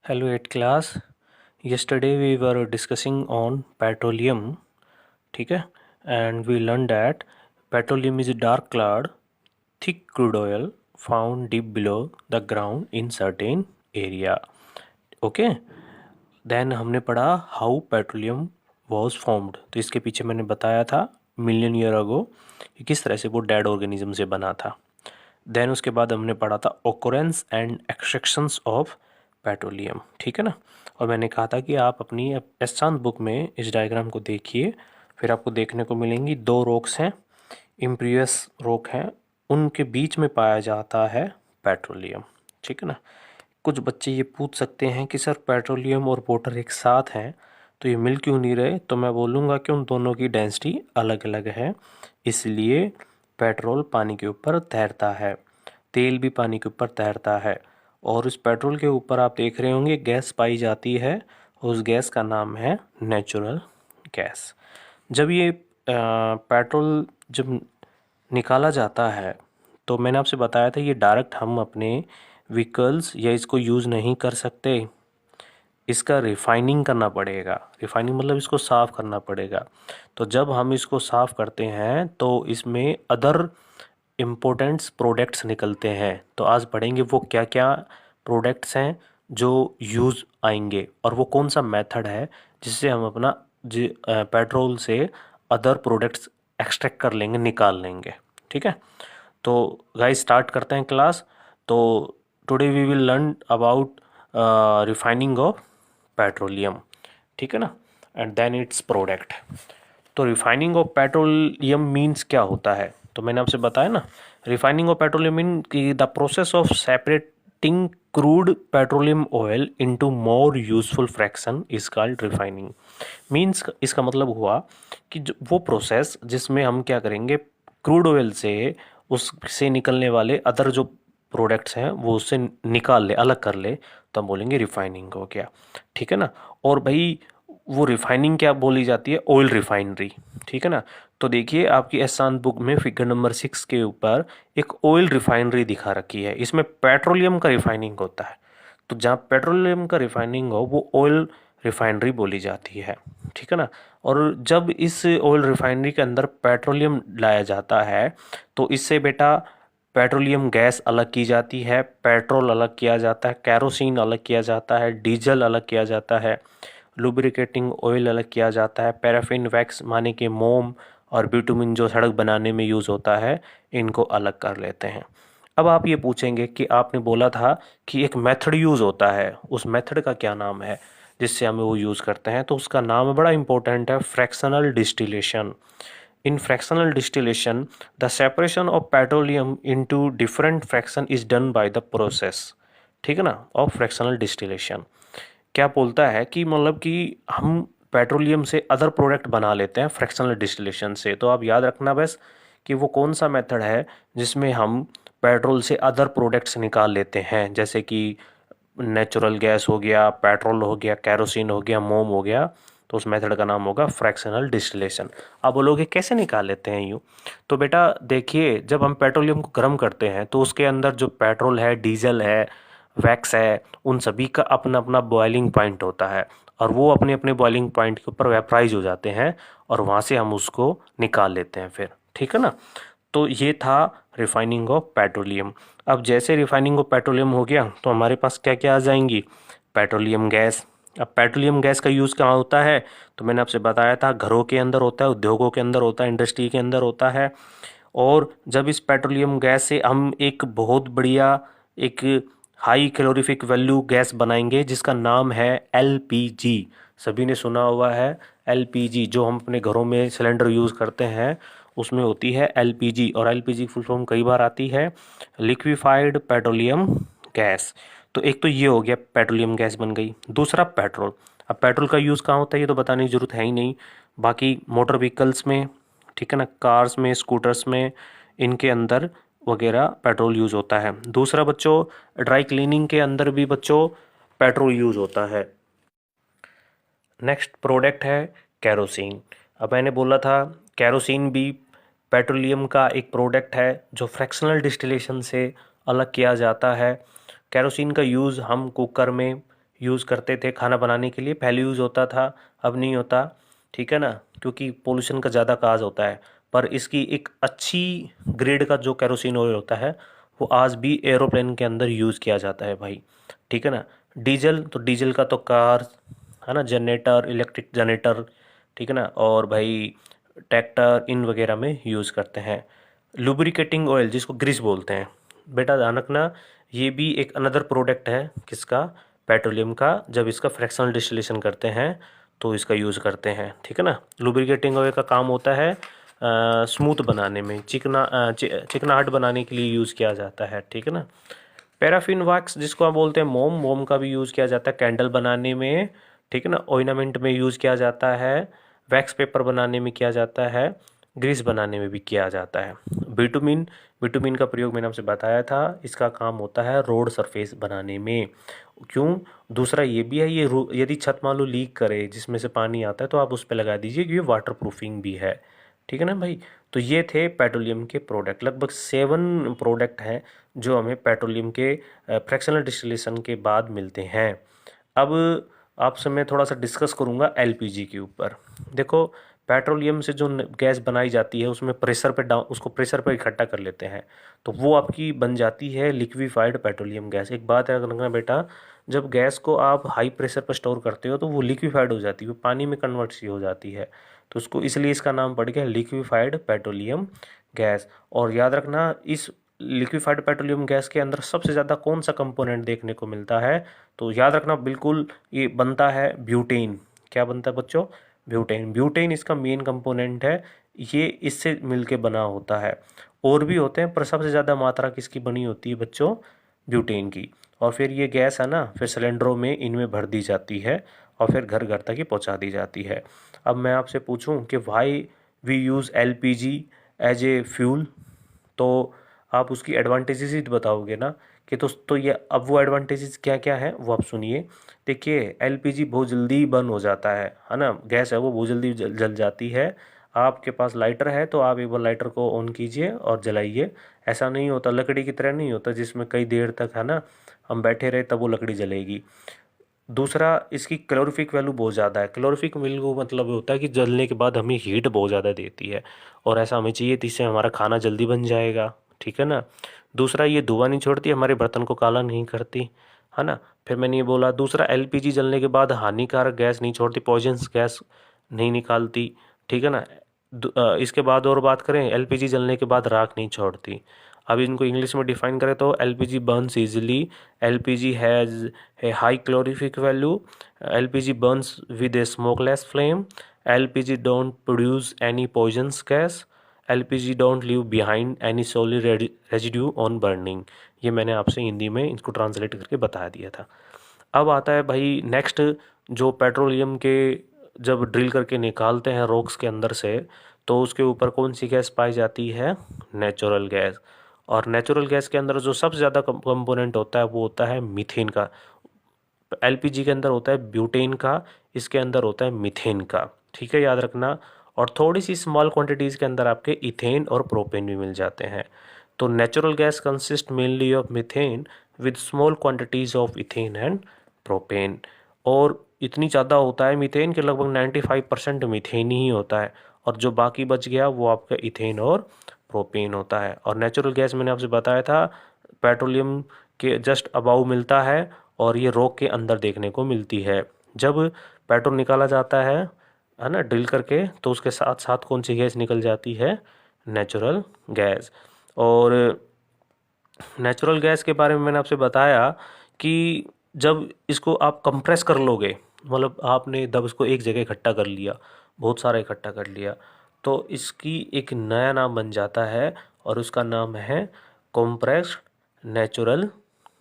Hello 8th class. Yesterday we were discussing on petroleum, ठीक है, and we learned that petroleum is a dark cloud, thick crude oil found deep below the ground in certain area. Okay. Then हमने पढ़ा how petroleum was formed. तो इसके पीछे मैंने बताया था मिलियन ईयर अगो कि किस तरह से वो डेड ऑर्गेनिज्म से बना था. देन उसके बाद हमने पढ़ा था ओकोरेंस एंड एक्सट्रैक्शंस ऑफ पेट्रोलियम, ठीक है ना. और मैंने कहा था कि आप अपनी एस्सांत बुक में इस डायग्राम को देखिए, फिर आपको देखने को मिलेंगी दो रॉक्स हैं, इम्प्रियस रॉक हैं, उनके बीच में पाया जाता है पेट्रोलियम, ठीक है ना. कुछ बच्चे ये पूछ सकते हैं कि सर पेट्रोलियम और वाटर एक साथ हैं तो ये मिल क्यों नहीं रहे. तो मैं बोलूँगा कि उन दोनों की डेंसिटी अलग अलग है, इसलिए पेट्रोल पानी के ऊपर तैरता है, तेल भी पानी के ऊपर तैरता है. और उस पेट्रोल के ऊपर आप देख रहे होंगे गैस पाई जाती है, उस गैस का नाम है नेचुरल गैस. जब ये पेट्रोल जब निकाला जाता है तो मैंने आपसे बताया था ये डायरेक्ट हम अपने व्हीकल्स या इसको यूज़ नहीं कर सकते, इसका रिफाइनिंग करना पड़ेगा. रिफाइनिंग मतलब इसको साफ़ करना पड़ेगा. तो जब हम इसको साफ़ करते हैं तो इसमें अदर इम्पोर्टेंट्स प्रोडक्ट्स निकलते हैं. तो आज पढ़ेंगे वो क्या क्या प्रोडक्ट्स हैं जो यूज़ आएंगे और वो कौन सा मेथड है जिससे हम अपना पेट्रोल से अदर प्रोडक्ट्स एक्सट्रैक्ट कर लेंगे, निकाल लेंगे, ठीक है. तो गाइस स्टार्ट करते हैं क्लास. तो today we will learn about refining of petroleum, ठीक है ना, एंड देन इट्स प्रोडक्ट. तो रिफाइनिंग ऑफ पेट्रोलियम मीन्स क्या होता है. तो मैंने आपसे बताया ना, रिफाइनिंग ऑफ पेट्रोलियम मीन कि the process of separating crude petroleum oil into more useful fraction is called refining. Means इसका मतलब हुआ कि वो प्रोसेस जिसमें हम क्या करेंगे, क्रूड ऑयल से उससे निकलने वाले अदर जो प्रोडक्ट्स हैं वो उससे निकाल ले, अलग कर ले, तो हम बोलेंगे रिफाइनिंग हो गया, ठीक है ना. और भाई वो रिफाइनिंग क्या बोली जाती है, ऑयल रिफाइनरी, ठीक है ना. तो देखिए आपकी एहसान बुक में फिगर नंबर 6 के ऊपर एक ऑयल रिफाइनरी दिखा रखी है, इसमें पेट्रोलियम का रिफाइनिंग होता है. तो जहाँ पेट्रोलियम का रिफाइनिंग हो वो ऑयल रिफाइनरी बोली जाती है, ठीक है ना. और जब इस ऑयल रिफाइनरी के अंदर पेट्रोलियम लाया जाता है तो इससे बेटा पेट्रोलियम गैस अलग की जाती है, पेट्रोल अलग किया जाता है, कैरोसिन अलग किया जाता है, डीजल अलग किया जाता है, लुब्रिकेटिंग ऑयल अलग किया जाता है, पैराफिन वैक्स माने कि मोम और बिटुमिन जो सड़क बनाने में यूज़ होता है, इनको अलग कर लेते हैं. अब आप ये पूछेंगे कि आपने बोला था कि एक मेथड यूज़ होता है, उस मेथड का क्या नाम है जिससे हमें वो यूज़ करते हैं. तो उसका नाम बड़ा इंपॉर्टेंट है, fractional distillation. In fractional distillation, the separation of petroleum into different fraction is done by the process, ठीक है ना, of fractional distillation. क्या बोलता है कि मतलब कि हम पेट्रोलियम से अदर प्रोडक्ट बना लेते हैं फ्रैक्शनल डिस्टिलेशन से. तो आप याद रखना बस कि वो कौन सा मेथड है जिसमें हम पेट्रोल से अदर प्रोडक्ट्स निकाल लेते हैं, जैसे कि नेचुरल गैस हो गया, पेट्रोल हो गया, कैरोसिन हो गया, मोम हो गया. तो उस मेथड का नाम होगा फ्रैक्शनल डिस्टिलेशन. आप बोलोगे कैसे निकाल लेते हैं यूँ. तो बेटा देखिए, जब हम पेट्रोलियम को गर्म करते हैं तो उसके अंदर जो पेट्रोल है, डीजल है, वैक्स है, उन सभी का अपना अपना बॉइलिंग पॉइंट होता है और वो अपने अपने बॉइलिंग पॉइंट के ऊपर वेपराइज हो जाते हैं और वहाँ से हम उसको निकाल लेते हैं फिर, ठीक है ना. तो ये था रिफाइनिंग ऑफ पेट्रोलियम. अब जैसे रिफाइनिंग ऑफ पेट्रोलियम हो गया तो हमारे पास क्या क्या आ जाएंगी, पेट्रोलियम गैस. अब पेट्रोलियम गैस का यूज़ कहाँ होता है, तो मैंने आपसे बताया था घरों के अंदर होता है, उद्योगों के अंदर होता है, इंडस्ट्री के अंदर होता है. और जब इस पेट्रोलियम गैस से हम एक बहुत बढ़िया एक हाई कैलोरीफिक वैल्यू गैस बनाएंगे जिसका नाम है एलपीजी. सभी ने सुना हुआ है एलपीजी, जो हम अपने घरों में सिलेंडर यूज़ करते हैं उसमें होती है एलपीजी. और एलपीजी फुल फॉर्म कई बार आती है लिक्विफाइड पेट्रोलियम गैस. तो एक तो ये हो गया, पेट्रोलियम गैस बन गई. दूसरा पेट्रोल. अब पेट्रोल का यूज़ कहाँ होता है ये तो बताने की ज़रूरत है ही नहीं, बाकी मोटर व्हीकल्स में, ठीक है ना, कार्स में, स्कूटर्स में, इनके अंदर वगैरह पेट्रोल यूज़ होता है. दूसरा बच्चों, ड्राई क्लीनिंग के अंदर भी बच्चों पेट्रोल यूज़ होता है. नेक्स्ट प्रोडक्ट है कैरोसिन. अब मैंने बोला था कैरोसिन भी पेट्रोलियम का एक प्रोडक्ट है जो फ्रैक्शनल डिस्टिलेशन से अलग किया जाता है. कैरोसिन का यूज़ हम कुकर में यूज़ करते थे खाना बनाने के लिए, पहले यूज़ होता था, अब नहीं होता, ठीक है ना, क्योंकि पोल्यूशन का ज़्यादा काज होता है। पर इसकी एक अच्छी ग्रेड का जो केरोसिन ऑयल होता है वो आज भी एरोप्लेन के अंदर यूज़ किया जाता है भाई, ठीक है ना। डीजल, तो डीजल का तो कार है ना, जनरेटर, इलेक्ट्रिक जनरेटर, ठीक है ना, और भाई ट्रैक्टर इन वगैरह में यूज़ करते हैं। लुब्रिकेटिंग ऑयल जिसको ग्रीस बोलते हैं, बेटा ध्यान रखना, ये भी एक अनदर प्रोडक्ट है किसका, पेट्रोलियम का। जब इसका फ्रैक्शनल डिस्टिलेशन करते हैं तो इसका यूज़ करते हैं, ठीक है ना। लुब्रिकेटिंग ऑयल का काम होता है स्मूथ बनाने में, चिकनाहट बनाने के लिए यूज़ किया जाता है, ठीक है ना। पैराफिन वैक्स जिसको आप बोलते हैं मोम, मोम का भी यूज़ किया जाता है कैंडल बनाने में, ठीक है ना, ऑर्नामेंट में यूज़ किया जाता है, वैक्स पेपर बनाने में किया जाता है, ग्रीस बनाने में भी किया जाता है। बिटुमिन, बिटुमिन का प्रयोग मैंने आपसे बताया था, इसका काम होता है रोड सरफेस बनाने में। क्यों? दूसरा ये भी है, ये यदि छत मान लो लीक करे जिसमें से पानी आता है तो आप उस पर लगा दीजिए, क्योंकि वाटर प्रूफिंग भी है, ठीक है ना भाई। तो ये थे पेट्रोलियम के प्रोडक्ट, लगभग 7 प्रोडक्ट हैं जो हमें पेट्रोलियम के फ्रैक्शनल डिस्टिलेशन के बाद मिलते हैं। अब आपसे मैं थोड़ा सा डिस्कस करूँगा एलपीजी के ऊपर। देखो, पेट्रोलियम से जो गैस बनाई जाती है उसमें प्रेशर पे डाउन, उसको प्रेशर पे इकट्ठा कर लेते हैं तो वो आपकी बन जाती है लिक्विफाइड पेट्रोलियम गैस। एक बात है रखना बेटा, जब गैस को आप हाई प्रेशर पर स्टोर करते हो तो वो लिक्विफाइड हो जाती है, वो पानी में कन्वर्ट सी हो जाती है, तो उसको इसलिए इसका नाम पड़ गया लिक्विफाइड पेट्रोलियम गैस। और याद रखना, इस लिक्विफाइड पेट्रोलियम गैस के अंदर सबसे ज़्यादा कौन सा कंपोनेंट देखने को मिलता है, तो याद रखना बिल्कुल, ये बनता है ब्यूटेन। क्या बनता है बच्चों? ब्यूटेन। ब्यूटेन इसका मेन कंपोनेंट है, ये इससे मिलके बना होता है। और भी होते हैं पर सबसे ज़्यादा मात्रा किसकी बनी होती है बच्चों? ब्यूटेन की। और फिर ये गैस है ना, फिर सिलेंडरों में इनमें भर दी जाती है और फिर घर घर तक ही पहुंचा दी जाती है। अब मैं आपसे पूछूं कि why we use LPG as a fuel, तो आप उसकी एडवांटेजेस ही बताओगे ना कि तो ये अब वो एडवांटेजेस क्या क्या है वो आप सुनिए। देखिए, एलपीजी बहुत जल्दी बर्न हो जाता है ना, गैस है वो बहुत जल्दी जल जाती है। आपके पास लाइटर है तो आप एक बार लाइटर को ऑन कीजिए और जलाइए, ऐसा नहीं होता, लकड़ी की तरह नहीं होता जिसमें कई देर तक है ना हम बैठे रहे तब वो लकड़ी जलेगी। दूसरा, इसकी कैलोरीफिक वैल्यू बहुत ज़्यादा है। कैलोरीफिक वैल्यू मतलब होता है कि जलने के बाद हमें हीट बहुत ज़्यादा देती है, और ऐसा हमें चाहिए जिससे हमारा खाना जल्दी बन जाएगा, ठीक है ना। दूसरा, ये धुआं नहीं छोड़ती, हमारे बर्तन को काला नहीं करती, है ना। फिर मैंने ये बोला, दूसरा एलपीजी जलने के बाद हानिकारक गैस नहीं छोड़ती, पॉइजनस गैस नहीं निकालती, ठीक है ना। इसके बाद और बात करें, एलपीजी जलने के बाद राख नहीं छोड़ती। अब इनको इंग्लिश में डिफाइन करें तो LPG Burns easily, LPG has a high calorific value, LPG Burns with A smokeless flame, LPG don't produce any poisonous gas, LPG don't leave behind any solid residue on burning. ये मैंने आपसे हिंदी में इसको translate करके बता दिया था। अब आता है भाई नेक्स्ट, जो पेट्रोलियम के जब ड्रिल करके निकालते हैं रॉक्स के अंदर से, तो उसके ऊपर कौन सी गैस पाई जाती है? Natural gas. और नेचुरल गैस के अंदर जो सबसे ज़्यादा कंपोनेंट होता है वो होता है मीथेन का। एलपीजी के अंदर होता है ब्यूटेन का, इसके अंदर होता है मीथेन का, ठीक है, याद रखना। और थोड़ी सी स्मॉल क्वांटिटीज़ के अंदर आपके इथेन और प्रोपेन भी मिल जाते हैं। तो natural gas consist mainly of methane with small quantities of ethane and propane. और इतनी ज़्यादा होता है मीथेन के लगभग 95% मीथेन ही होता है, और जो बाकी बच गया वो आपका इथेन और प्रोपेन होता है। और नेचुरल गैस मैंने आपसे बताया था पेट्रोलियम के जस्ट अबाउ मिलता है, और ये रॉक के अंदर देखने को मिलती है। जब पेट्रोल निकाला जाता है ना ड्रिल करके, तो उसके साथ साथ कौन सी गैस निकल जाती है? Natural gas. और नेचुरल गैस के बारे में मैंने आपसे बताया कि जब इसको आप कंप्रेस कर लोगे, मतलब आपने जब इसको एक जगह इकट्ठा कर लिया, बहुत सारा इकट्ठा कर लिया, तो इसकी एक नया नाम बन जाता है और उसका नाम है कॉम्प्रेस्ड नेचुरल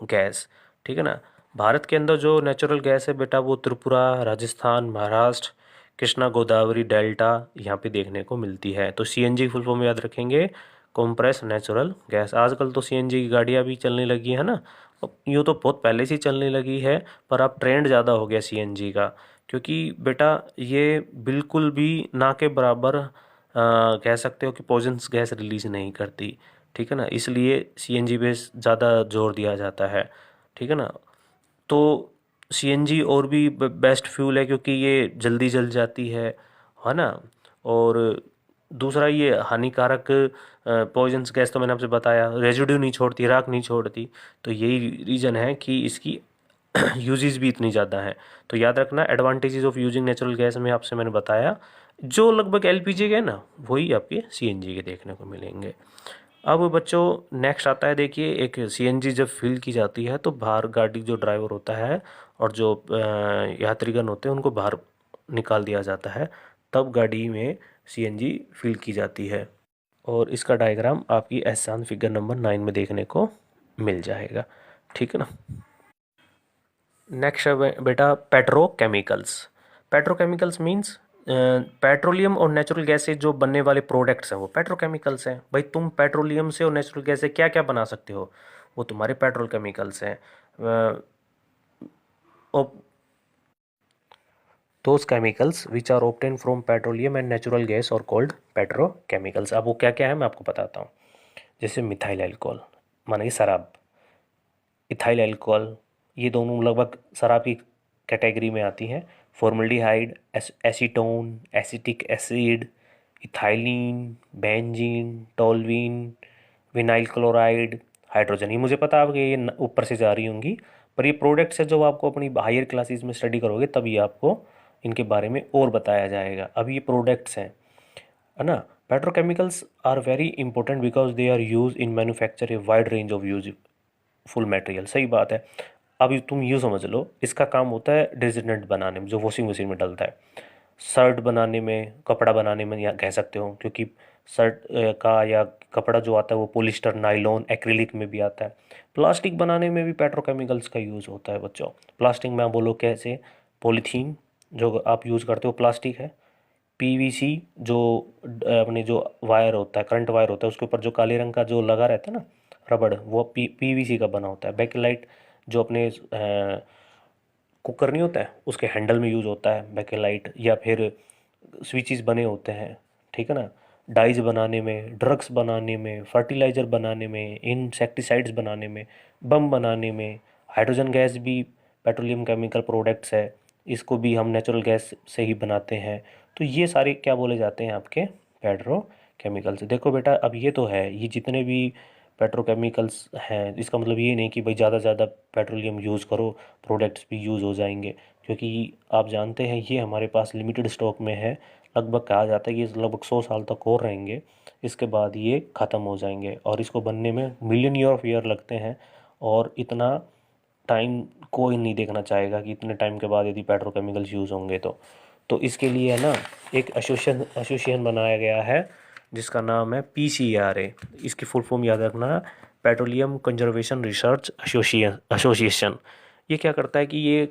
गैस, ठीक है ना। भारत के अंदर जो नेचुरल गैस है बेटा, वो त्रिपुरा, राजस्थान, महाराष्ट्र, कृष्णा गोदावरी डेल्टा यहाँ पे देखने को मिलती है। तो सीएनजी फुल फॉर्म याद रखेंगे, कॉम्प्रेस नेचुरल गैस। आजकल तो सीएनजी की गाड़ियाँ भी चलने लगी है ना, यूँ तो बहुत पहले से चलने लगी है, पर अब ट्रेंड ज़्यादा हो गया सीएनजी का, क्योंकि बेटा ये बिल्कुल भी ना के बराबर कह सकते हो कि पॉइजनस गैस रिलीज़ नहीं करती, ठीक है ना, इसलिए सीएनजी पे ज़्यादा जोर दिया जाता है, ठीक है ना। तो सीएनजी और भी बेस्ट फ्यूल है क्योंकि ये जल्दी जल जाती है ना। और दूसरा ये हानिकारक पॉइजनस गैस तो मैंने आपसे बताया, रेजिड्यू नहीं छोड़ती, राख नहीं छोड़ती। तो यही रीज़न है कि इसकी यूजेस भी इतनी ज़्यादा हैं। तो याद रखना, advantages of using natural gas में आपसे मैंने बताया, जो लगभग एलपीजी के ना वही आपके सीएनजी के देखने को मिलेंगे। अब बच्चों नेक्स्ट आता है, देखिए एक सीएनजी जब फिल की जाती है तो बाहर गाड़ी जो ड्राइवर होता है और जो यात्रीगण होते हैं उनको बाहर निकाल दिया जाता है, तब गाड़ी में सीएनजी फिल की जाती है। और इसका डायग्राम आपकी एहसान फिगर नंबर 9 में देखने को मिल जाएगा, ठीक है ना। नेक्स्ट है बेटा पेट्रोकेमिकल्स। पेट्रोकेमिकल्स मीन्स पेट्रोलियम और नेचुरल गैस से जो बनने वाले प्रोडक्ट्स हैं वो पेट्रोकेमिकल्स हैं। भाई तुम पेट्रोलियम से और नेचुरल गैस से क्या क्या बना सकते हो, वो तुम्हारे पेट्रोल केमिकल्स हैं। Those chemicals which are obtain from petroleum and natural gas are called petrochemicals. अब वो क्या क्या है मैं आपको बताता हूँ। जैसे मिथाइल अल्कोहल, माना कि शराब, इथाइल अल्कोहल, ये दोनों लगभग शराब की कैटेगरी में आती हैं। Formaldehyde, acetone, acetic acid, ethylene, benzene, toluene, vinyl chloride, hydrogen. ये मुझे पता है कि ये ऊपर से जा रही होंगी, पर ये प्रोडक्ट्स है जो आपको अपनी हायर क्लासेस में स्टडी करोगे तभी आपको इनके बारे में और बताया जाएगा। अब ये प्रोडक्ट्स हैं, है ना। Petrochemicals are very important because they are use in manufacture a wide range of useful material. सही बात है। अब तुम यूँ समझ लो, इसका काम होता है डिटर्जेंट बनाने में जो वॉशिंग मशीन में डलता है, शर्ट बनाने में, कपड़ा बनाने में, या कह सकते हो क्योंकि शर्ट का या कपड़ा जो आता है वो पॉलिस्टर, नाइलॉन, एक्रिलिक में भी आता है। प्लास्टिक बनाने में भी पेट्रोकेमिकल्स का यूज़ होता है बच्चों। प्लास्टिक में आप बोलो कैसे, पॉलीथीन जो आप यूज़ करते हो प्लास्टिक है। पीवीसी जो अपने जो वायर होता है, करंट वायर होता है, उसके ऊपर जो काले रंग का जो लगा रहता है ना रबड़, वो पीवीसी का बना होता है। बैकलाइट जो अपने कुकर नहीं होता है उसके हैंडल में यूज़ होता है बैकलाइट, या फिर स्विचेस बने होते हैं, ठीक है ना। डाइज बनाने में, ड्रग्स बनाने में, फर्टिलाइज़र बनाने में, इंसेक्टिसाइड्स बनाने में, बम बनाने में। हाइड्रोजन गैस भी पेट्रोलियम केमिकल प्रोडक्ट्स है, इसको भी हम नेचुरल गैस से ही बनाते हैं। तो ये सारे क्या बोले जाते हैं आपके पेट्रोकेमिकल्स। देखो बेटा, अब ये तो है, ये जितने भी पेट्रोकेमिकल्स हैं इसका मतलब ये नहीं कि भाई ज़्यादा से ज़्यादा पेट्रोलियम यूज़ करो प्रोडक्ट्स भी यूज़ हो जाएंगे, क्योंकि आप जानते हैं ये हमारे पास लिमिटेड स्टॉक में है। लगभग कहा जाता है कि ये लगभग 100 साल तक और रहेंगे, इसके बाद ये ख़त्म हो जाएंगे। और इसको बनने में मिलियन ईयर ऑफ ईयर लगते हैं, और इतना टाइम कोई नहीं देखना चाहेगा कि इतने टाइम के बाद यदि पेट्रोकेमिकल्स यूज़ होंगे तो इसके लिए है ना एक एसोसिएशन बनाया गया है जिसका नाम है PCRA। इसकी फुल फॉर्म याद रखना, पेट्रोलियम कंजर्वेशन रिसर्च एसोसिएशन। ये क्या करता है कि ये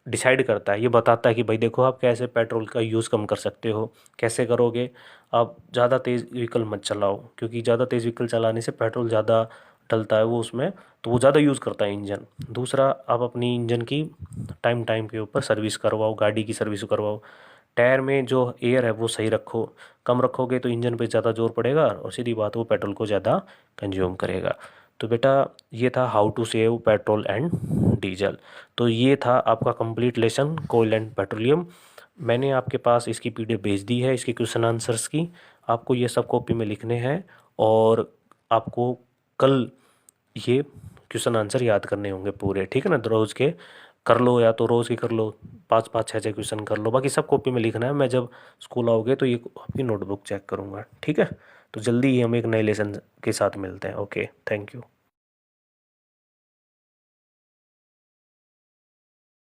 डिसाइड करता है, ये बताता है कि भाई देखो आप कैसे पेट्रोल का यूज़ कम कर सकते हो। कैसे करोगे, आप ज़्यादा तेज़ व्हीकल मत चलाओ, क्योंकि ज़्यादा तेज़ व्हीकल चलाने से पेट्रोल ज़्यादा डलता है वो उसमें, तो वो ज़्यादा यूज़ करता है इंजन। दूसरा, आप अपनी इंजन की टाइम टाइम के ऊपर सर्विस करवाओ, गाड़ी की सर्विस करवाओ। टायर में जो एयर है वो सही रखो, कम रखोगे तो इंजन पे ज़्यादा जोर पड़ेगा और सीधी बात वो पेट्रोल को ज़्यादा कंज्यूम करेगा। तो बेटा ये था how to save petrol and diesel. तो ये था आपका complete lesson coal and petroleum. मैंने आपके पास इसकी PDF भेज दी है, इसके क्वेश्चन आंसर्स की। आपको ये सब कॉपी में लिखने हैं और आपको कल ये क्वेश्चन आंसर याद करने होंगे पूरे, ठीक है ना। रोज़ के कर लो, या तो रोज़ के कर लो, 5-5 6-6 क्वेश्चन कर लो, बाकी सब कॉपी में लिखना है। मैं जब स्कूल आओगे तो ये आपकी नोटबुक चेक करूँगा, ठीक है। तो जल्दी ही हम एक नए लेसन के साथ मिलते हैं। Okay, thank you.